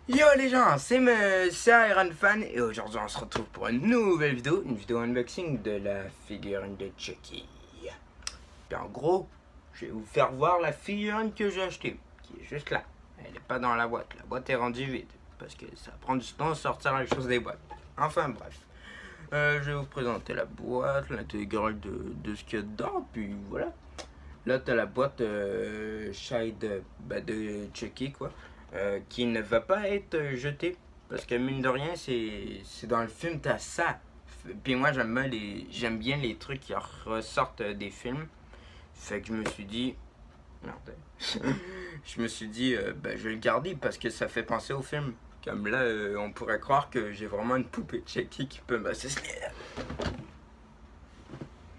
Yo les gens, c'est Iron Fan et aujourd'hui on se retrouve pour une nouvelle vidéo, une vidéo unboxing de la figurine de Chucky. Puis en gros, je vais vous faire voir la figurine que j'ai achetée, qui est juste là. Elle n'est pas dans la boîte est rendue vide, parce que ça prend du temps de sortir les choses des boîtes. Enfin bref, je vais vous présenter la boîte, l'intégrale de ce qu'il y a dedans, puis voilà. Là t'as la boîte Shide de Chucky quoi. Qui ne va pas être jeté parce que mine de rien c'est dans le film t'as ça, puis moi j'aime bien les trucs qui ressortent des films, fait que je me suis dit merde je me suis dit je vais le garder parce que ça fait penser au film, comme là on pourrait croire que j'ai vraiment une poupée de Chucky qui peut m'assassiner.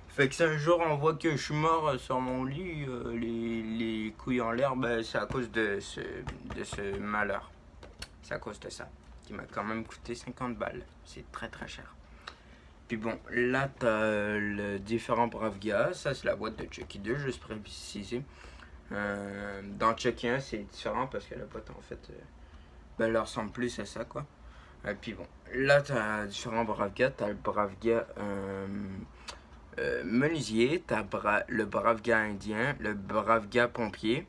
Fait que si un jour on voit que je suis mort sur mon lit, les couilles en l'air, c'est à cause de ce malheur. C'est à cause de ça, qui m'a quand même coûté 50 balles. C'est très très cher. Puis bon, là t'as le différent Brave Gars, ça c'est la boîte de Chucky 2, juste préciser. Dans Chucky 1 c'est différent parce que la boîte en fait, elle ressemble plus à ça quoi. Puis bon, là t'as différents Brave Gars, t'as le Brave Gars... menuisier, t'as le brave gars indien, le brave gars pompier,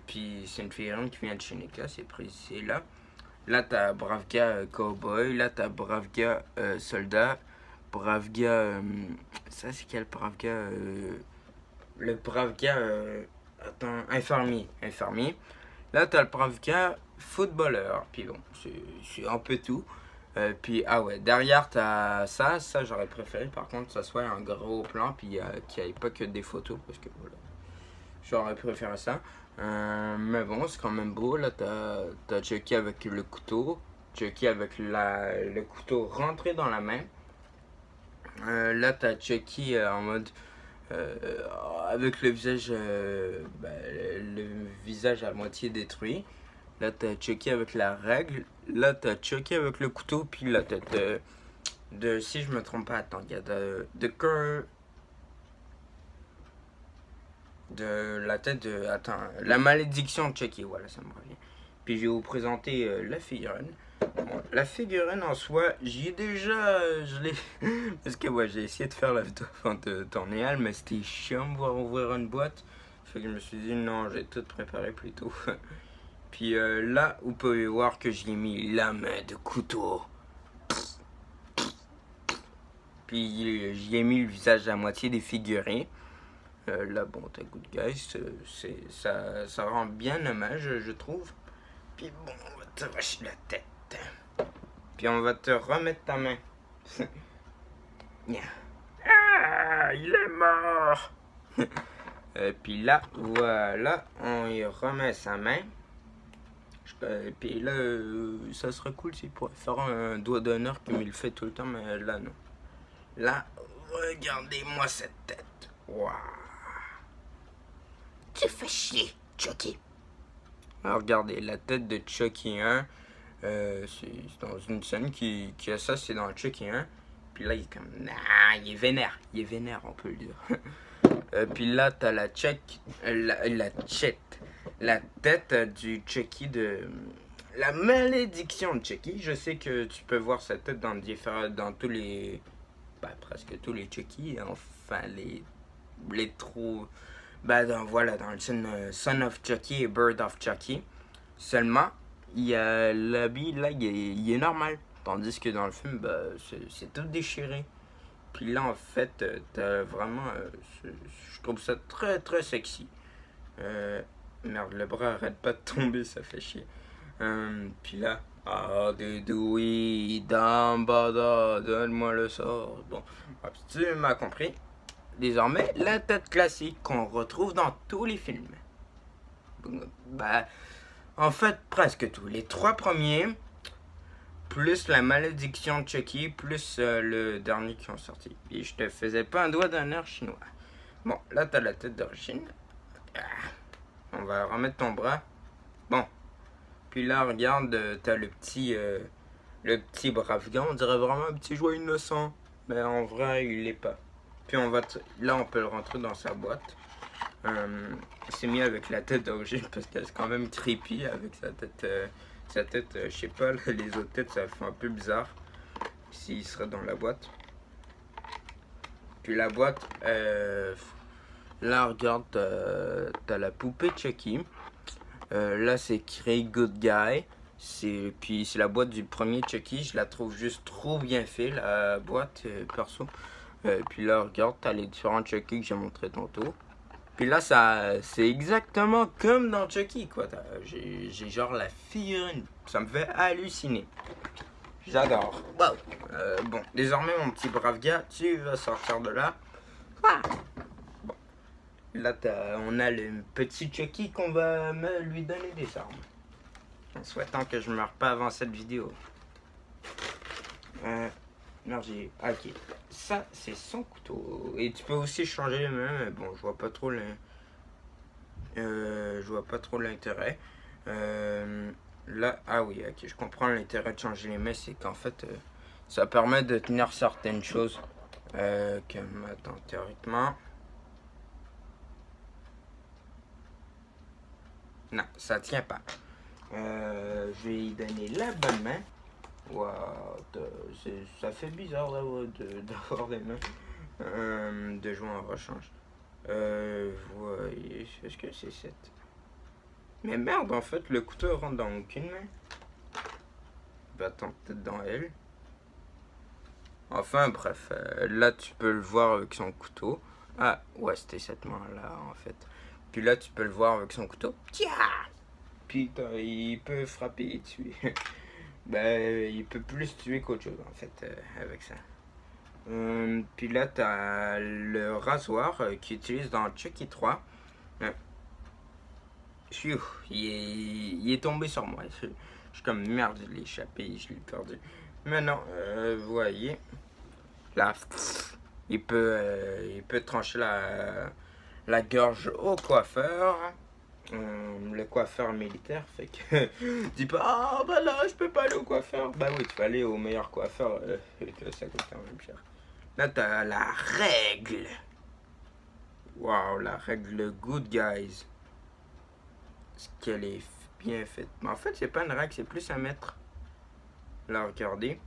puis c'est une figurine qui vient de chez Nika, c'est précisé là. Là t'as brave gars cowboy, là t'as brave gars soldat, brave gars, ça c'est quel brave gars, le brave gars, attends, infirmier. Là t'as le brave gars footballeur, puis bon, c'est un peu tout. Puis ah ouais, derrière t'as ça j'aurais préféré par contre que ça soit un gros plan puis qu'il n'y ait pas que des photos parce que voilà, j'aurais préféré ça. Mais bon, c'est quand même beau. Là t'as Chucky avec le couteau, Chucky avec le couteau rentré dans la main. Là t'as Chucky en mode avec le visage à moitié détruit. Là, t'as Chucky avec la règle. Là, t'as Chucky avec le couteau. Puis la tête si je me trompe pas, attends, il y a la tête de... Attends, la malédiction de Chucky, voilà, ça me revient. Puis je vais vous présenter la figurine. Bon, la figurine en soi, j'y ai déjà... je l'ai... Parce que ouais, j'ai essayé de faire la vidéo avant de tourner elle, mais c'était chiant de voir ouvrir une boîte. Fait que je me suis dit, non, j'ai tout préparé plus tôt. Puis là, vous pouvez voir que j'y ai mis la main de couteau. Puis j'y ai mis le visage à moitié défiguré. Là, bon, t'as Good Guys. Ça rend bien hommage, je trouve. Puis bon, on va te vacher la tête. Puis on va te remettre ta main. Ah, il est mort. Puis là, voilà, on y remet sa main. Puis là, ça serait cool s'il pourrait faire un doigt d'honneur comme il le fait tout le temps, mais là non. Là, regardez-moi cette tête. Waouh. Tu fais chier, Chucky. Alors regardez, la tête de Chucky 1, c'est dans une scène qui a ça, c'est dans Chucky 1. Puis là, il est comme, nah, il est vénère, on peut le dire. Puis là, t'as la tête du Chucky de... La malédiction de Chucky. Je sais que tu peux voir sa tête dans tous les... presque tous les Chucky. Enfin, les trous... voilà, dans le Son of Chucky et Bird of Chucky. Seulement, il y a l'habit, là, il est normal. Tandis que dans le film, c'est tout déchiré. Puis là, en fait, t'as vraiment... je trouve ça très, très sexy. Merde, le bras arrête pas de tomber, ça fait chier. Puis là, ah, Dédoui, Dambada, donne-moi le sort. Bon, tu m'as compris. Désormais, la tête classique qu'on retrouve dans tous les films. En fait, presque tous. Les 3 premiers, plus la malédiction de Chucky, plus le dernier qui ont sorti. Puis je te faisais pas un doigt d'honneur chinois. Bon, là, t'as la tête d'origine. On va remettre ton bras. Bon. Puis là, regarde, t'as le petit brave gars. On dirait vraiment un petit jouet innocent. Mais en vrai, il l'est pas. Puis là, on peut le rentrer dans sa boîte. C'est mis avec la tête d'origine parce qu'elle est quand même creepy avec sa tête Sa tête, je sais pas, les autres têtes, ça fait un peu bizarre. S'il serait dans la boîte. Puis la boîte, là, regarde, t'as la poupée Chucky. Là, c'est écrit Good Guy. Puis c'est la boîte du premier Chucky. Je la trouve juste trop bien faite, la boîte, perso. Puis là, regarde, t'as les différents Chucky que j'ai montré tantôt. Puis là, c'est exactement comme dans Chucky, quoi. J'ai genre la figurine. Ça me fait halluciner. J'adore. Wow. Bon, désormais, mon petit brave gars, tu vas sortir de là. Ah. Bon. Là, on a le petit Chucky qu'on va lui donner des armes. En souhaitant que je meure pas avant cette vidéo. Merci. Ok. Ça, c'est son couteau. Et tu peux aussi changer les mains. Mais bon, je vois pas trop l'intérêt. Là, ah oui, ok, je comprends l'intérêt de changer les mains, c'est qu'en fait, ça permet de tenir certaines choses. Comme, attends, théoriquement. Non, ça tient pas. Je vais y donner la bonne main. Wow, ça fait bizarre d'avoir des mains. De jouer en rechange. Voyez, est-ce que c'est cette? Mais merde, en fait, le couteau rentre dans aucune main. Bah attends, peut-être dans elle. Enfin, bref, là, tu peux le voir avec son couteau. Ah, ouais, c'était cette main-là, en fait. Puis là, tu peux le voir avec son couteau. Tiens! Puis il peut frapper et tuer. Ben, il peut plus tuer qu'autre chose, en fait, avec ça. Puis là, t'as le rasoir qu'il utilise dans Chucky 3. Il est tombé sur moi. Je suis comme merde, je l'ai échappé, je l'ai perdu. Mais non, vous voyez. Là, il peut trancher la gorge au coiffeur. Le coiffeur militaire, fait que dis pas ah bah là je peux pas aller au coiffeur. Bah oui, tu vas aller au meilleur coiffeur, que ça coûte quand même cher. Là t'as la règle. Waouh, la règle Good Guys. Ce qu'elle est bien faite. Mais en fait c'est pas une règle, c'est plus à mettre. Là regardez.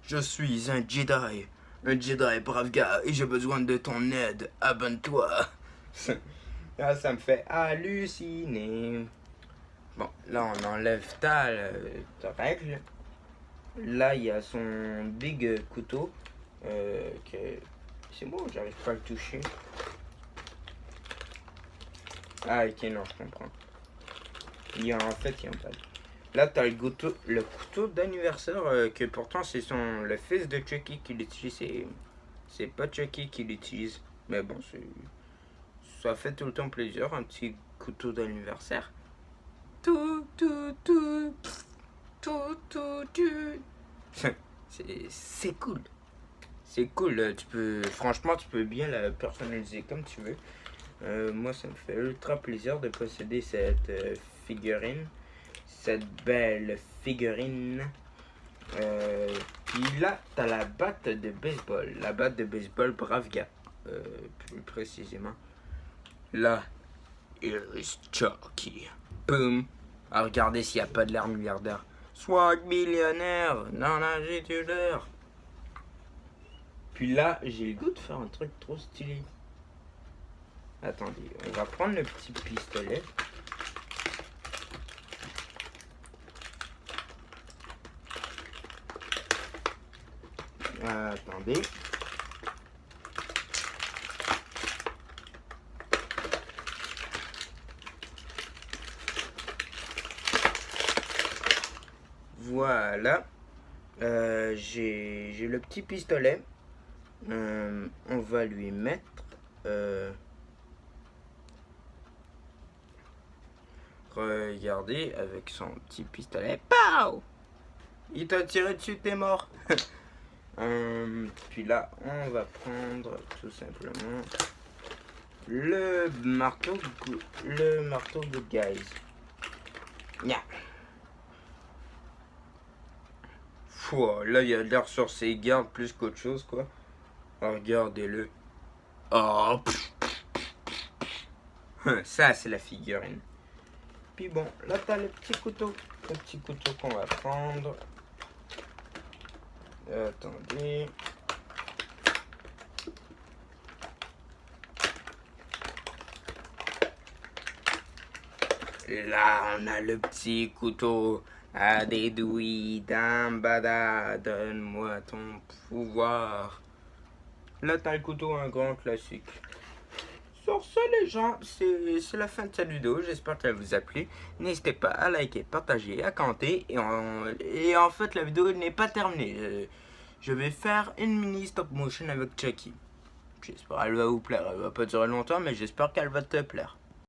Je suis un Jedi. Un Jedi brave gars et j'ai besoin de ton aide. Abonne-toi. Là, ça me fait halluciner. Bon, là, on enlève ta règle. Là, il y a son big couteau. C'est bon, j'arrive pas à le toucher. Ah, ok, non, je comprends. En fait, il y a un pad. Là, t'as le couteau d'anniversaire que pourtant c'est le fils de Chucky qui l'utilise. C'est pas Chucky qui l'utilise. Mais bon, ça fait tout le temps plaisir, un petit couteau d'anniversaire. C'est cool. C'est cool. Franchement, tu peux bien la personnaliser comme tu veux. Moi, ça me fait ultra plaisir de posséder cette figurine. Cette belle figurine. Puis là, t'as la batte de baseball. La batte de baseball brave gars. Plus précisément. Là, here is Chucky. Boom. À regarder s'il n'y a pas de l'air milliardaire. Swag millionnaire. Non, j'ai du l'air. Puis là, j'ai le goût de faire un truc trop stylé. Attendez, on va prendre le petit pistolet. Attendez. Voilà. J'ai le petit pistolet. On va lui mettre... regardez, avec son petit pistolet. Pow! Il t'a tiré dessus, t'es mort. Puis là, on va prendre tout simplement le marteau Good Guys. Yeah. Fouah, là, il y a l'air sur ses gardes plus qu'autre chose, quoi. Regardez-le. Oh. Ça, c'est la figurine. Puis bon, là, t'as le petit couteau. Le petit couteau qu'on va prendre. Attendez. Là, on a le petit couteau. Adédoui, Dambada, donne-moi ton pouvoir. Là, t'as le couteau, un grand classique. Sur ce, les gens, c'est la fin de cette vidéo. J'espère qu'elle vous a plu. N'hésitez pas à liker, partager, à commenter. Et en fait, la vidéo n'est pas terminée. Je vais faire une mini stop motion avec Chucky. J'espère qu'elle va vous plaire. Elle va pas durer longtemps, mais j'espère qu'elle va te plaire.